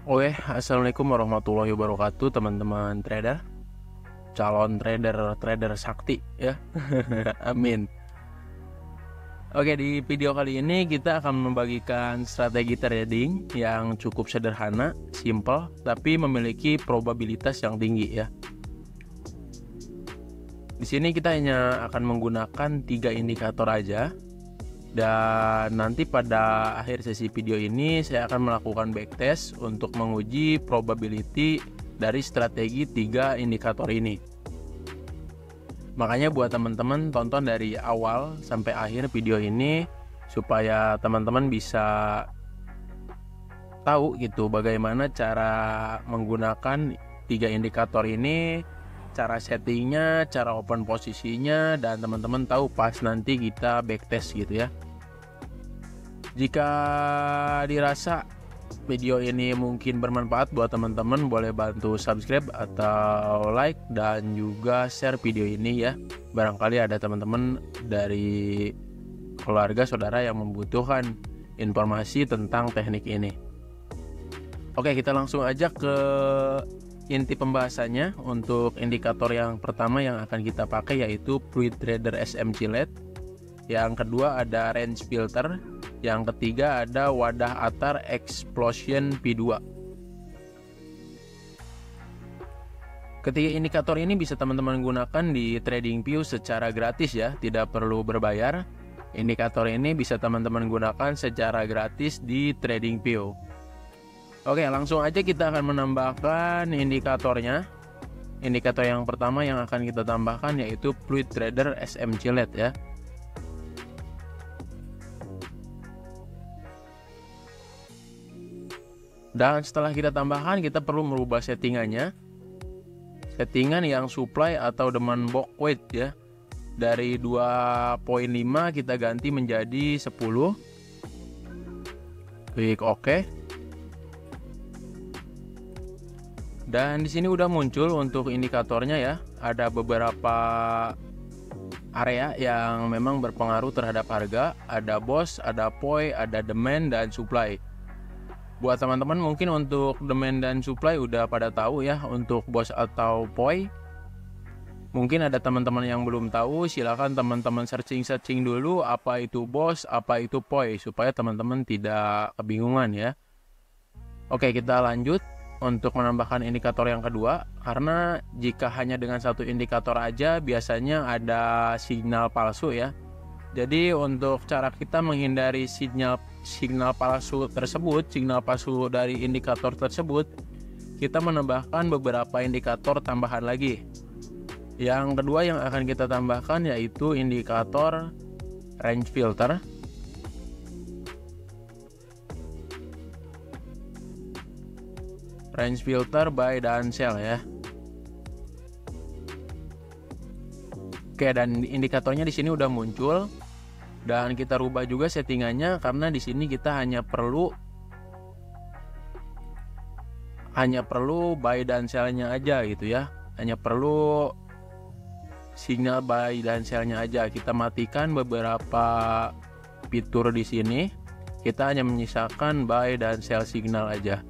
Oke, assalamualaikum warahmatullahi wabarakatuh, teman-teman trader, calon trader sakti ya. Amin. Oke, di video kali ini kita akan membagikan strategi trading yang cukup sederhana, simple, tapi memiliki probabilitas yang tinggi ya. Di sini kita hanya akan menggunakan 3 indikator aja. Dan nanti pada akhir sesi video ini saya akan melakukan backtest untuk menguji probability dari strategi 3 indikator ini. Makanya buat teman-teman tonton dari awal sampai akhir video ini supaya teman-teman bisa tahu gitu bagaimana cara menggunakan 3 indikator ini, cara settingnya, cara open posisinya, dan teman-teman tahu pas nanti kita backtest gitu ya. Jika dirasa video ini mungkin bermanfaat buat teman-teman, boleh bantu subscribe atau like dan juga share video ini ya. Barangkali ada teman-teman dari keluarga saudara yang membutuhkan informasi tentang teknik ini. Oke, kita langsung aja ke inti pembahasannya. Untuk indikator yang pertama yang akan kita pakai yaitu Fluid Trader SMC LED. Yang kedua ada range filter. Yang ketiga ada wadah atar explosion P2. Ketiga indikator ini bisa teman-teman gunakan di TradingView secara gratis ya, tidak perlu berbayar. Indikator ini bisa teman-teman gunakan secara gratis di TradingView. Oke, langsung aja kita akan menambahkan indikatornya. Indikator yang pertama yang akan kita tambahkan yaitu Fluid Trader SMC LED ya. Dan setelah kita tambahkan, kita perlu merubah settingannya. Settingan yang supply atau demand box weight ya. Dari 2.5 kita ganti menjadi 10. Klik OK. Dan di sini udah muncul untuk indikatornya ya. Ada beberapa area yang memang berpengaruh terhadap harga. Ada BOS, ada POI, ada demand dan supply. Buat teman-teman mungkin untuk demand dan supply udah pada tahu ya untuk BOS atau POI. Mungkin ada teman-teman yang belum tahu, silakan teman-teman searching dulu apa itu BOS, apa itu POI supaya teman-teman tidak kebingungan ya. Oke, kita lanjut untuk menambahkan indikator yang kedua, karena jika hanya dengan satu indikator aja biasanya ada signal palsu ya. Jadi untuk cara kita menghindari signal palsu tersebut, signal palsu dari indikator tersebut, kita menambahkan beberapa indikator tambahan lagi. Yang kedua yang akan kita tambahkan yaitu indikator range filter. Range filter buy dan sell ya. Oke, dan indikatornya di sini udah muncul. Dan kita rubah juga settingannya karena di sini kita hanya perlu buy dan sell-nya aja gitu ya. Hanya perlu sinyal buy dan sell-nya aja. Kita matikan beberapa fitur di sini. Kita hanya menyisakan buy dan sell signal aja.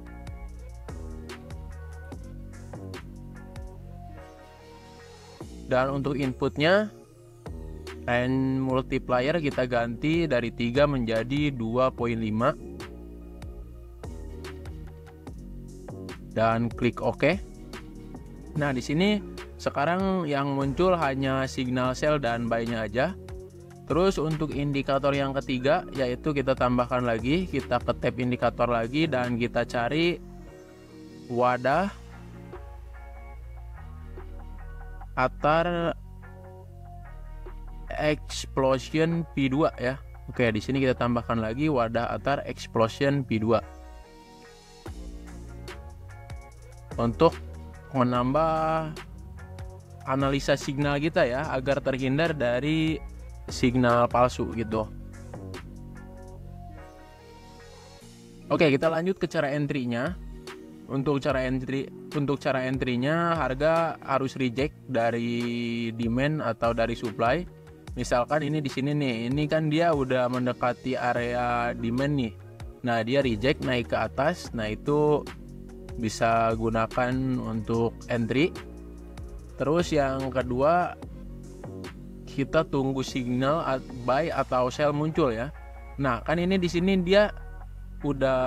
Dan untuk inputnya and multiplier kita ganti dari 3 menjadi 2.5 dan klik OK. Nah, di sini sekarang yang muncul hanya signal sell dan buy-nya aja. Terus untuk indikator yang ketiga yaitu kita tambahkan lagi, kita ke tab indikator lagi dan kita cari wadah atar explosion P2 ya. Oke, di sini kita tambahkan lagi wadah atar explosion P2 untuk menambah analisa signal kita ya, agar terhindar dari signal palsu gitu. Oke, kita lanjut ke cara entry-nya. Untuk cara entry-nya harga harus reject dari demand atau dari supply. Misalkan ini di sini nih, ini kan dia udah mendekati area demand nih. Nah, dia reject naik ke atas. Nah, itu bisa gunakan untuk entry. Terus yang kedua, kita tunggu signal buy atau sell muncul ya. Nah, kan ini di sini dia udah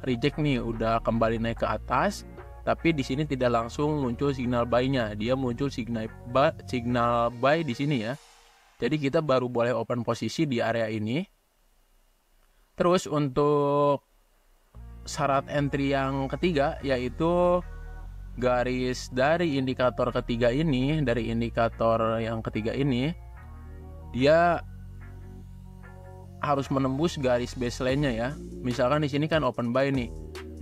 reject nih, udah kembali naik ke atas, tapi di sini tidak langsung muncul signal buy-nya. Dia muncul signal buy di sini ya. Jadi kita baru boleh open posisi di area ini. Terus untuk syarat entry yang ketiga, yaitu garis dari indikator ketiga ini, dari indikator yang ketiga ini, dia harus menembus garis baseline-nya ya. Misalkan di sini kan open buy nih.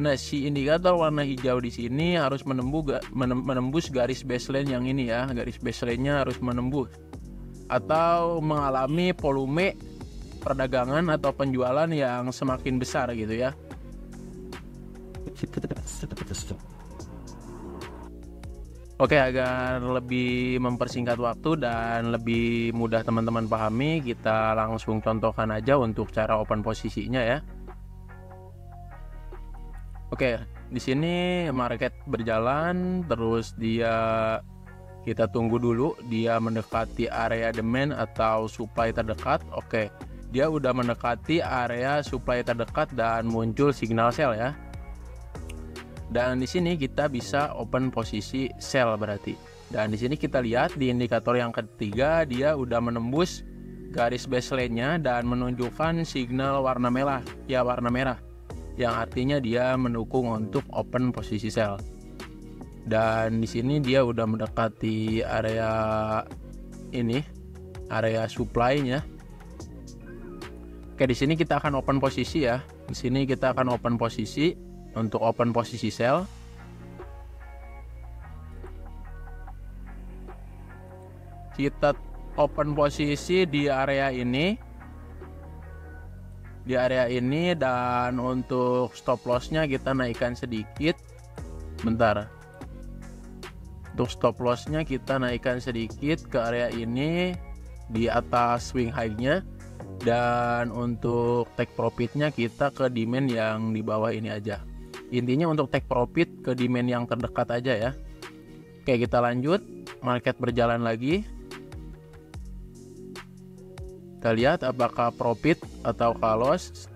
Nah, si indikator warna hijau di sini harus menembus garis baseline yang ini ya. Garis baseline-nya harus menembus atau mengalami volume perdagangan atau penjualan yang semakin besar gitu ya. Oke, agar lebih mempersingkat waktu dan lebih mudah teman-teman pahami, kita langsung contohkan aja untuk cara open posisinya ya. Oke, di sini market berjalan, terus kita tunggu dulu dia mendekati area demand atau supply terdekat. Oke, dia udah mendekati area supply terdekat dan muncul signal sell ya. Dan di sini kita bisa open posisi sell berarti. Dan di sini kita lihat di indikator yang ketiga, dia udah menembus garis baseline-nya dan menunjukkan signal warna merah, ya warna merah, yang artinya dia mendukung untuk open posisi sell. Dan di sini dia udah mendekati area ini, area supply-nya. Oke, di sini kita akan open posisi ya. Di sini kita akan open posisi. Untuk open posisi sell, kita open posisi di area ini, dan untuk stop lossnya kita naikkan sedikit. Bentar, untuk stop lossnya kita naikkan sedikit ke area ini di atas swing high-nya, dan untuk take profitnya kita ke demand yang di bawah ini aja. Intinya untuk take profit ke demand yang terdekat aja ya. Oke, kita lanjut. Market berjalan lagi. Kita lihat apakah profit atau loss.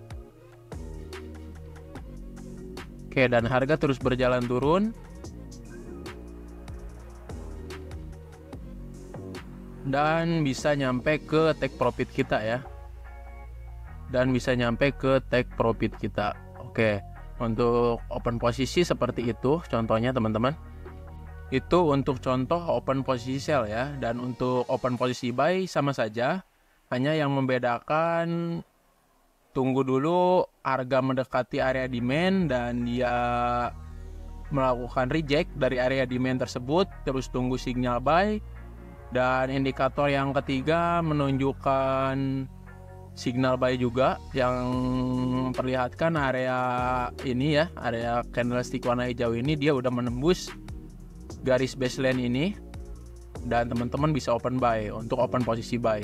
Oke, dan harga terus berjalan turun. Dan bisa nyampe ke take profit kita ya. Oke. Untuk open posisi seperti itu contohnya teman-teman. Itu untuk contoh open posisi sell ya. Dan untuk open posisi buy sama saja, hanya yang membedakan tunggu dulu harga mendekati area demand dan dia melakukan reject dari area demand tersebut, terus tunggu signal buy. Dan indikator yang ketiga menunjukkan signal buy juga, yang memperlihatkan area ini ya, area candlestick warna hijau ini dia udah menembus garis baseline ini, dan teman-teman bisa open buy untuk open posisi buy.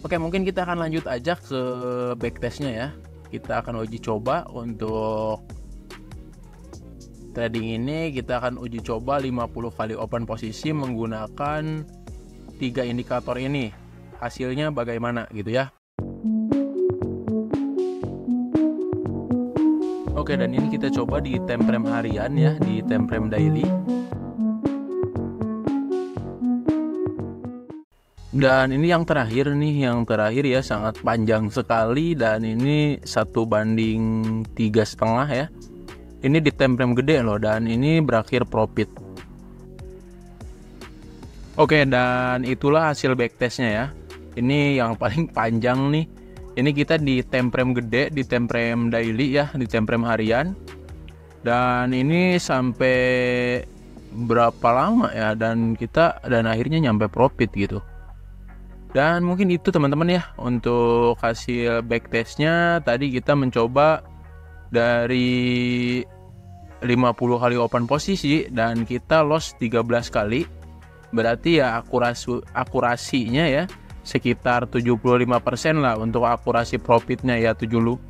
Oke, mungkin kita akan lanjut aja ke backtestnya ya. Kita akan uji coba untuk trading ini. Kita akan uji coba 50 kali open posisi menggunakan 3 indikator ini. Hasilnya bagaimana gitu ya. Oke, dan ini kita coba di time frame harian ya, di time frame daily. Dan ini yang terakhir ya, sangat panjang sekali, dan ini 1:3,5 ya. Ini di time frame gede loh, dan ini berakhir profit. Oke, dan itulah hasil backtestnya ya. Ini yang paling panjang nih. Ini kita di time frame gede, di time frame daily ya, di time frame harian. Dan ini sampai berapa lama ya, dan akhirnya nyampe profit gitu. Dan mungkin itu teman-teman ya untuk hasil backtestnya. Tadi kita mencoba dari 50 kali open posisi dan kita loss 13 kali. Berarti ya akurasinya ya sekitar 75% lah. Untuk akurasi profitnya ya 75%,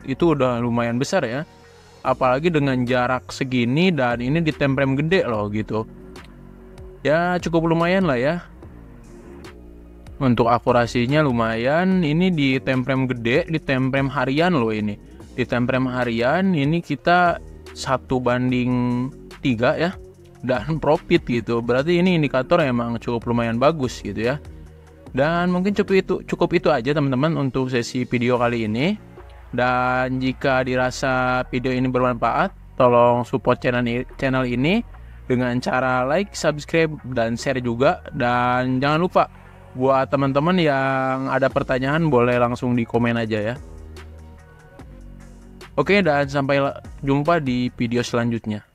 itu udah lumayan besar ya. apalagi dengan jarak segini dan ini di temprem gede loh gitu. Ya cukup lumayan lah ya. Untuk akurasinya lumayan. Ini di temprem gede, di temprem harian loh ini. Di temprem harian ini kita 1:3 ya. Dan profit gitu. Berarti ini indikator emang cukup lumayan bagus gitu ya. Dan mungkin cukup itu aja teman-teman untuk sesi video kali ini. Dan jika dirasa video ini bermanfaat, tolong support channel ini dengan cara like, subscribe, dan share juga. Dan jangan lupa buat teman-teman yang ada pertanyaan boleh langsung di komen aja ya. Oke, dan sampai jumpa di video selanjutnya.